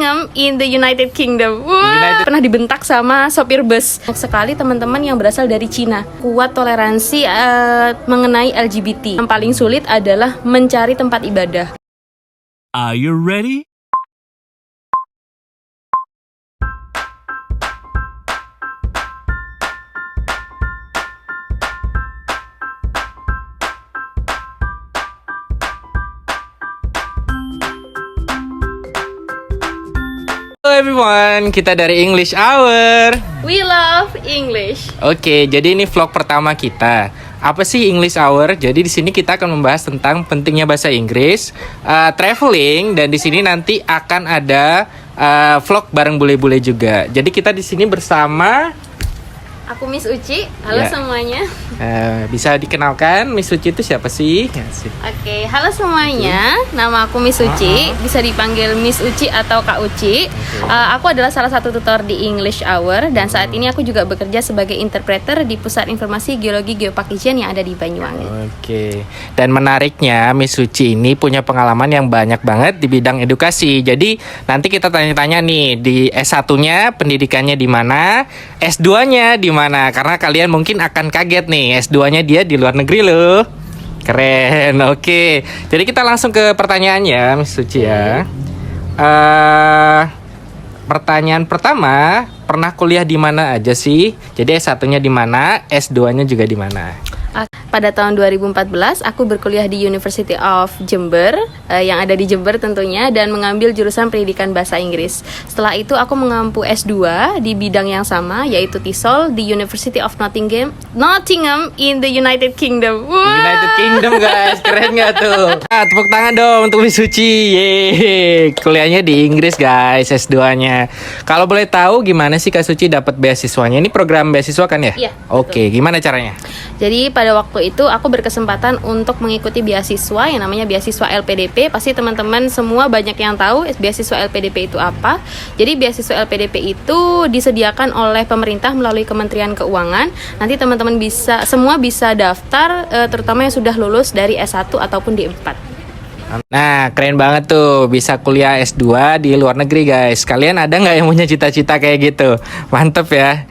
Nottingham in the United Kingdom. Pernah dibentak sama sopir bus. Banyak sekali teman-teman yang berasal dari Cina. Kuat toleransi mengenai LGBT. Yang paling sulit adalah mencari tempat ibadah. Are you ready? Halo everyone, kita dari English Hour. We love English. Oke, jadi ini vlog pertama kita. Apa sih English Hour? Jadi di sini kita akan membahas tentang pentingnya bahasa Inggris, traveling, dan di sini nanti akan ada vlog bareng bule-bule juga. Jadi kita di sini bersama. Aku Miss Uci. Halo Ya. semuanya. Bisa dikenalkan Miss Uci itu siapa sih? Oke, halo semuanya. Nama aku Miss Uci. Bisa dipanggil Miss Uci atau Kak Uci. Aku adalah salah satu tutor di English Hour dan saat ini aku juga bekerja sebagai interpreter di Pusat Informasi Geologi Geoparkisian yang ada di Banyuwangi. Oke. Dan menariknya Miss Uci ini punya pengalaman yang banyak banget di bidang edukasi. Jadi nanti kita tanya-tanya nih di S1-nya pendidikannya di mana, S2-nya di mana? Karena kalian mungkin akan kaget nih, S2-nya dia di luar negeri loh. Keren. Oke. Jadi kita langsung ke pertanyaannya Miss Uci ya. Pertanyaan pertama, pernah kuliah di mana aja sih? Jadi S1-nya di mana, S2-nya juga di mana? Pada tahun 2014 aku berkuliah di University of Jember yang ada di Jember tentunya dan mengambil jurusan pendidikan bahasa Inggris. Setelah itu aku mengampu S2 di bidang yang sama yaitu TESOL di University of Nottingham in the United Kingdom. United Kingdom guys, keren gak tuh? Tepuk tangan dong untuk Miss Suci. Yeay. Kuliahnya di Inggris guys, S2-nya. Kalau boleh tahu gimana sih Kak Suci dapat beasiswanya? Ini program beasiswa kan ya? Iya. Oke, gimana caranya? Jadi pada waktu itu aku berkesempatan untuk mengikuti beasiswa yang namanya beasiswa LPDP. Pasti teman-teman semua banyak yang tahu beasiswa LPDP itu apa. Jadi beasiswa LPDP itu disediakan oleh pemerintah melalui Kementerian Keuangan. Nanti teman-teman semua bisa daftar, terutama yang sudah lulus dari S1 ataupun D4. Nah, keren banget tuh bisa kuliah S2 di luar negeri guys. Kalian ada nggak yang punya cita-cita kayak gitu? Mantep ya.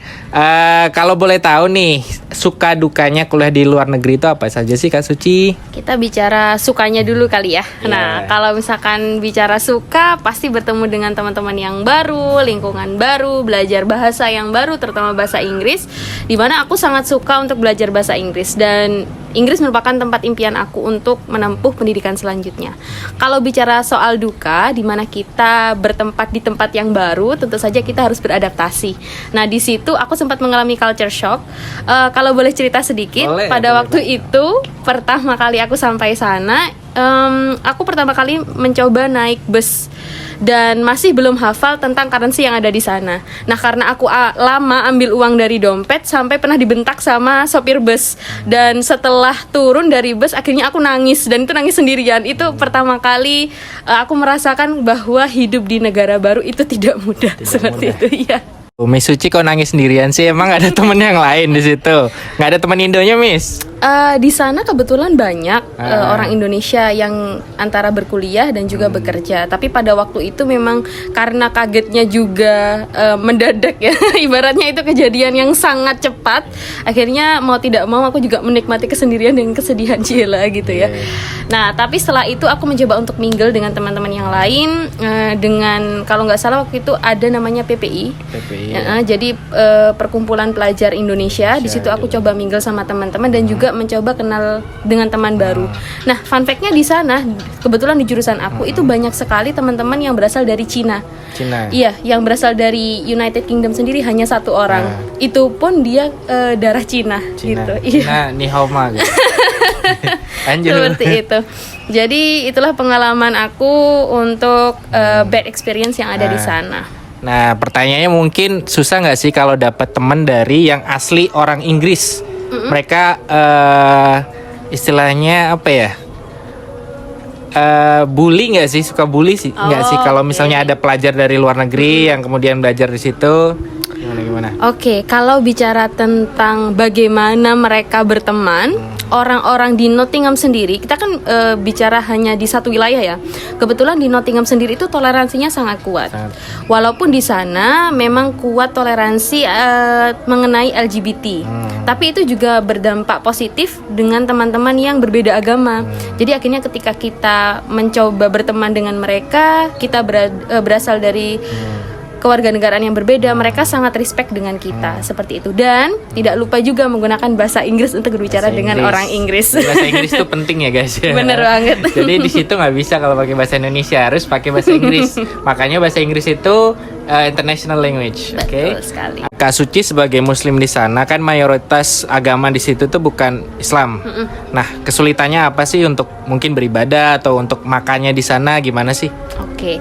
Kalau boleh tahu nih, suka dukanya kuliah di luar negeri itu apa saja sih Kak Suci? Kita bicara sukanya dulu kali ya. Nah, Yeah. kalau misalkan bicara suka, pasti bertemu dengan teman-teman yang baru, lingkungan baru, belajar bahasa yang baru, terutama bahasa Inggris. Dimana aku sangat suka untuk belajar bahasa Inggris dan Inggris merupakan tempat impian aku untuk menempuh pendidikan selanjutnya. Kalau bicara soal duka, di mana kita bertempat di tempat yang baru, tentu saja kita harus beradaptasi. Nah, di situ aku sempat mengalami culture shock. Kalau boleh cerita sedikit, Boleh, pada boleh waktu itu pertama kali aku sampai sana, aku pertama kali mencoba naik bus dan masih belum hafal tentang currency yang ada di sana. Nah, karena aku lama ambil uang dari dompet sampai pernah dibentak sama sopir bus. Dan setelah turun dari bus akhirnya aku nangis dan itu nangis sendirian. Itu pertama kali aku merasakan bahwa hidup di negara baru itu tidak mudah seperti mudah. itu ya. Miss Suci kok nangis sendirian sih? Emang gak ada temen yang lain di situ? Gak ada teman Indonya Miss? Di sana kebetulan banyak orang Indonesia yang antara berkuliah dan juga bekerja. Tapi pada waktu itu memang karena kagetnya juga mendadak ya. Ibaratnya itu kejadian yang sangat cepat. Akhirnya mau tidak mau aku juga menikmati kesendirian dan kesedihan Cila gitu ya. Nah, tapi setelah itu aku mencoba untuk mingle dengan teman-teman yang lain. Dengan kalau nggak salah waktu itu ada namanya PPI. Jadi perkumpulan pelajar Indonesia. Di situ aku coba mingle sama teman-teman dan juga mencoba kenal dengan teman baru. Nah, fun fact-nya di sana kebetulan di jurusan aku itu banyak sekali teman-teman yang berasal dari Cina. Iya, yang berasal dari United Kingdom sendiri hanya satu orang. Itu pun dia darah Cina. Gitu. Iya. Cina, ni hao ma gitu. Seperti itu. Jadi itulah pengalaman aku untuk bad experience yang ada di sana. Nah, pertanyaannya mungkin susah nggak sih kalau dapat teman dari yang asli orang Inggris? Mereka istilahnya apa ya? Bully nggak sih? Suka bully sih? Nggak sih? Kalau misalnya ada pelajar dari luar negeri yang kemudian belajar di situ, gimana? Oke, kalau bicara tentang bagaimana mereka berteman, orang-orang di Nottingham sendiri, kita kan bicara hanya di satu wilayah ya. Kebetulan di Nottingham sendiri itu toleransinya sangat kuat. Walaupun di sana memang kuat toleransi mengenai LGBT. Tapi itu juga berdampak positif dengan teman-teman yang berbeda agama. Jadi akhirnya ketika kita mencoba berteman dengan mereka, kita berasal dari kewarganegaraan yang berbeda, mereka sangat respect dengan kita seperti itu. Dan tidak lupa juga menggunakan bahasa Inggris untuk berbicara dengan orang Inggris. Bahasa Inggris itu penting ya guys. Bener banget. Jadi di situ nggak bisa kalau pakai bahasa Indonesia, harus pakai bahasa Inggris. Makanya bahasa Inggris itu international language. Oke. Betul sekali. Kak Suci sebagai Muslim di sana kan mayoritas agama di situ tuh bukan Islam. Nah kesulitannya apa sih untuk mungkin beribadah atau untuk makannya di sana gimana sih? Oke,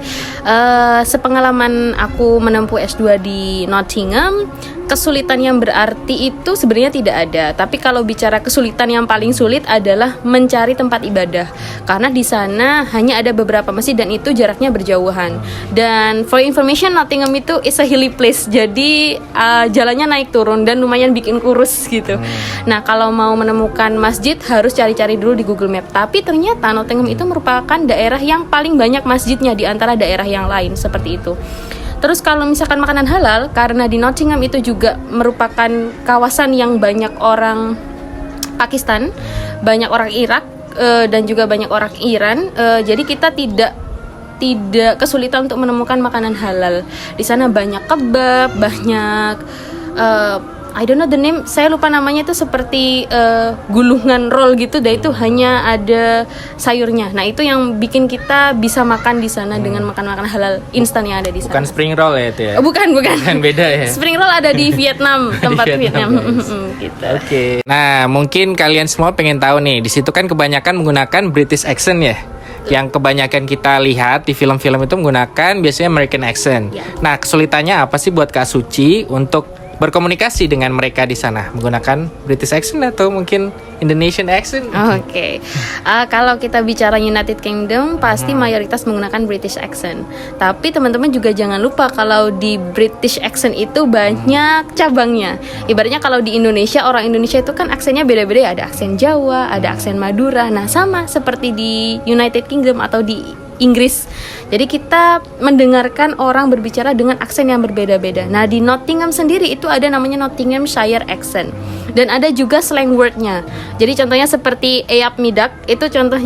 sepengalaman aku menempuh S2 di Nottingham, kesulitan yang berarti itu sebenarnya tidak ada. Tapi kalau bicara kesulitan yang paling sulit adalah mencari tempat ibadah, karena di sana hanya ada beberapa masjid dan itu jaraknya berjauhan. Dan for information, Nottingham itu is a hilly place, jadi jalannya naik turun dan lumayan bikin kurus gitu. Nah kalau mau menemukan masjid harus cari-cari dulu di Google Map. Tapi ternyata Nottingham itu merupakan daerah yang paling banyak masjidnya di antara daerah yang lain seperti itu. Terus kalau misalkan makanan halal, karena di Nottingham itu juga merupakan kawasan yang banyak orang Pakistan, banyak orang Irak, dan juga banyak orang Iran, jadi kita tidak kesulitan untuk menemukan makanan halal. Di sana banyak kebab, banyak I don't know the name, saya lupa namanya, itu seperti gulungan roll gitu, dan itu hanya ada sayurnya. Nah itu yang bikin kita bisa makan di sana dengan makan halal instan yang ada di sana. Bukan spring roll ya itu ya? Bukan. Kan beda ya? Spring roll ada di Vietnam, tempat Vietnam. Gitu. Oke. Nah mungkin kalian semua pengen tahu nih, di situ kan kebanyakan menggunakan British accent ya. Yang kebanyakan kita lihat di film-film itu menggunakan biasanya American accent. Nah kesulitannya apa sih buat Kak Suci untuk berkomunikasi dengan mereka di sana menggunakan British accent atau mungkin Indonesian accent? Oke. Kalau kita bicara United Kingdom pasti mayoritas menggunakan British accent. Tapi teman-teman juga jangan lupa kalau di British accent itu banyak cabangnya. Ibaratnya kalau di Indonesia, orang Indonesia itu kan aksennya beda-beda ya. Ada aksen Jawa, ada aksen Madura. Nah sama seperti di United Kingdom atau di Inggris. Jadi kita mendengarkan orang berbicara dengan aksen yang berbeda-beda. Nah di Nottingham sendiri itu ada namanya Nottinghamshire accent. Dan ada juga slang wordnya. Jadi contohnya seperti eyap midak, itu contoh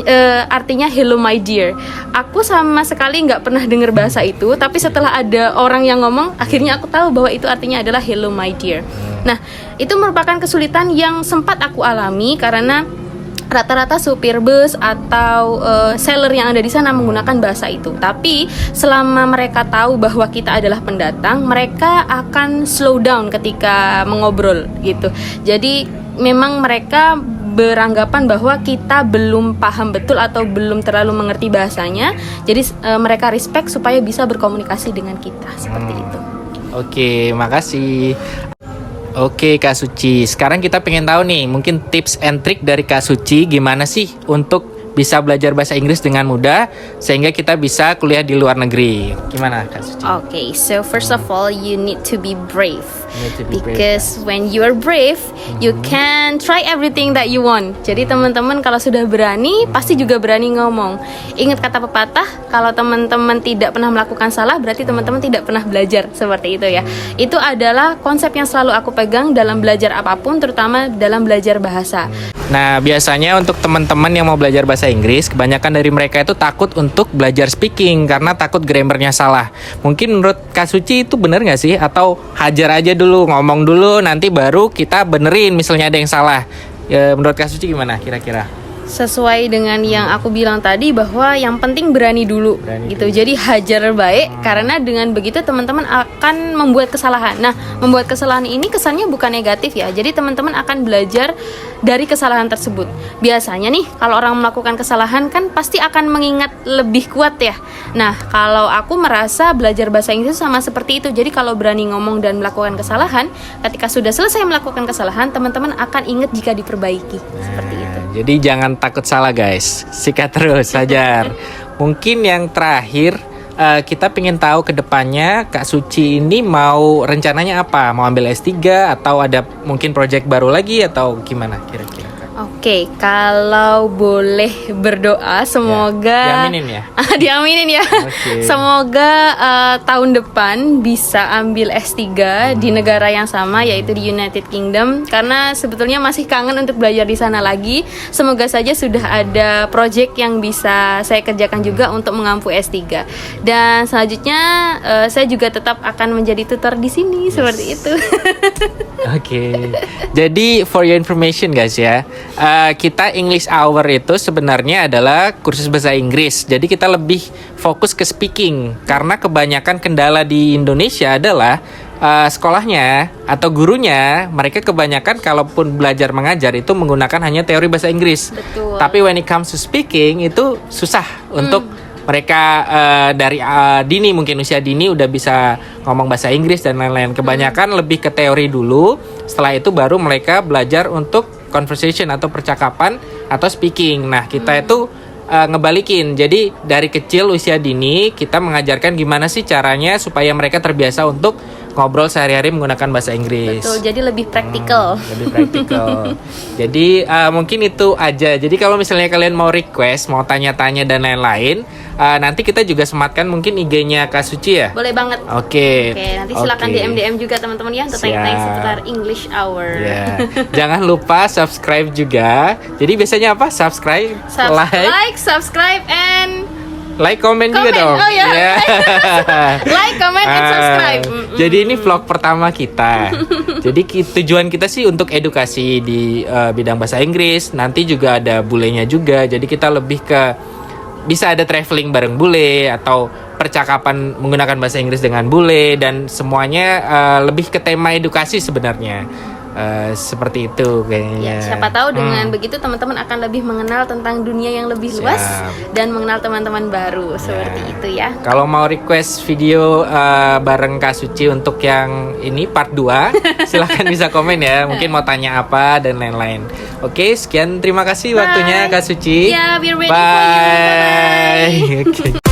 artinya hello my dear. Aku sama sekali nggak pernah dengar bahasa itu, tapi setelah ada orang yang ngomong, akhirnya aku tahu bahwa itu artinya adalah hello my dear. Nah itu merupakan kesulitan yang sempat aku alami karena rata-rata supir bus atau seller yang ada di sana menggunakan bahasa itu. Tapi selama mereka tahu bahwa kita adalah pendatang, mereka akan slow down ketika mengobrol gitu. Jadi memang mereka beranggapan bahwa kita belum paham betul atau belum terlalu mengerti bahasanya. Jadi mereka respect supaya bisa berkomunikasi dengan kita seperti itu. Oke, makasih. Oke Kak Suci, sekarang kita pengen tahu nih, mungkin tips and trick dari Kak Suci gimana sih untuk bisa belajar bahasa Inggris dengan mudah sehingga kita bisa kuliah di luar negeri. Gimana Kak Suci? Okay, so first of all you need to be brave. Because when you are brave, you can try everything that you want. Jadi teman-teman kalau sudah berani, pasti juga berani ngomong. Ingat kata pepatah, kalau teman-teman tidak pernah melakukan salah, berarti teman-teman tidak pernah belajar, seperti itu ya. Itu adalah konsep yang selalu aku pegang dalam belajar apapun, terutama dalam belajar bahasa. Nah, biasanya untuk teman-teman yang mau belajar bahasa Inggris, kebanyakan dari mereka itu takut untuk belajar speaking karena takut grammarnya salah. Mungkin menurut Kak Suci itu benar nggak sih? Atau hajar aja dulu, ngomong dulu, nanti baru kita benerin misalnya ada yang salah. Ya, menurut Kak Suci gimana kira-kira? Sesuai dengan yang aku bilang tadi, bahwa yang penting berani dulu gitu. Jadi hajar baik, karena dengan begitu teman-teman akan membuat kesalahan. Nah, membuat kesalahan ini kesannya bukan negatif ya. Jadi teman-teman akan belajar dari kesalahan tersebut. Biasanya nih kalau orang melakukan kesalahan kan pasti akan mengingat lebih kuat ya. Nah, kalau aku merasa belajar bahasa Inggris sama seperti itu. Jadi kalau berani ngomong dan melakukan kesalahan, ketika sudah selesai melakukan kesalahan, teman-teman akan ingat jika diperbaiki. Seperti itu. Jadi jangan takut salah guys, sikat terus, hajar. Mungkin yang terakhir, kita pengen tahu ke depannya Kak Suci ini mau rencananya apa? Mau ambil S3 atau ada mungkin project baru lagi atau gimana kira-kira? Oke, kalau boleh berdoa, semoga diaminin ya? diaminin ya. Oke. Semoga tahun depan bisa ambil S3 di negara yang sama, yaitu di United Kingdom. Karena sebetulnya masih kangen untuk belajar di sana lagi. Semoga saja sudah ada project yang bisa saya kerjakan juga untuk mengampu S3. Dan selanjutnya saya juga tetap akan menjadi tutor di sini, seperti itu. Oke. Jadi for your information guys ya, kita English Hour itu sebenarnya adalah kursus bahasa Inggris. Jadi kita lebih fokus ke speaking karena kebanyakan kendala di Indonesia adalah sekolahnya atau gurunya, mereka kebanyakan kalaupun belajar mengajar itu menggunakan hanya teori bahasa Inggris. Betul. Tapi when it comes to speaking itu susah untuk mereka dari dini, mungkin usia dini udah bisa ngomong bahasa Inggris dan lain-lain. Kebanyakan lebih ke teori dulu. Setelah itu baru mereka belajar untuk conversation atau percakapan atau speaking. Nah, kita itu ngebalikin. Jadi dari kecil usia dini kita mengajarkan gimana sih caranya supaya mereka terbiasa untuk ngobrol sehari-hari menggunakan bahasa Inggris. Betul, jadi lebih praktikal. Lebih praktikal. Jadi mungkin itu aja. Jadi kalau misalnya kalian mau request, mau tanya-tanya dan lain-lain, nanti kita juga sematkan mungkin IG-nya Kak Suci ya. Boleh banget. Oke. Oke, nanti silakan DM juga teman-teman ya untuk tanya-tanya seputar English Hour. Ya. Jangan lupa subscribe juga. Jadi biasanya apa? Subscribe, Subscribe, and like, comment juga comment. dong. Oh ya. Ya. Like, comment, and subscribe. Jadi ini vlog pertama kita. Jadi tujuan kita sih untuk edukasi di bidang bahasa Inggris. Nanti juga ada bulenya juga. Jadi kita lebih ke bisa ada traveling bareng bule atau percakapan menggunakan bahasa Inggris dengan bule dan semuanya lebih ke tema edukasi sebenarnya. Seperti itu kayaknya. Ya, siapa tahu dengan begitu teman-teman akan lebih mengenal tentang dunia yang lebih luas dan mengenal teman-teman baru seperti itu ya. Kalau mau request video bareng Kak Suci untuk yang ini part 2, silahkan bisa komen ya. Mungkin mau tanya apa dan lain-lain. Oke, sekian, terima kasih waktunya Kak Suci. Ya, we're waiting for you. Bye. Bye-bye. Oke.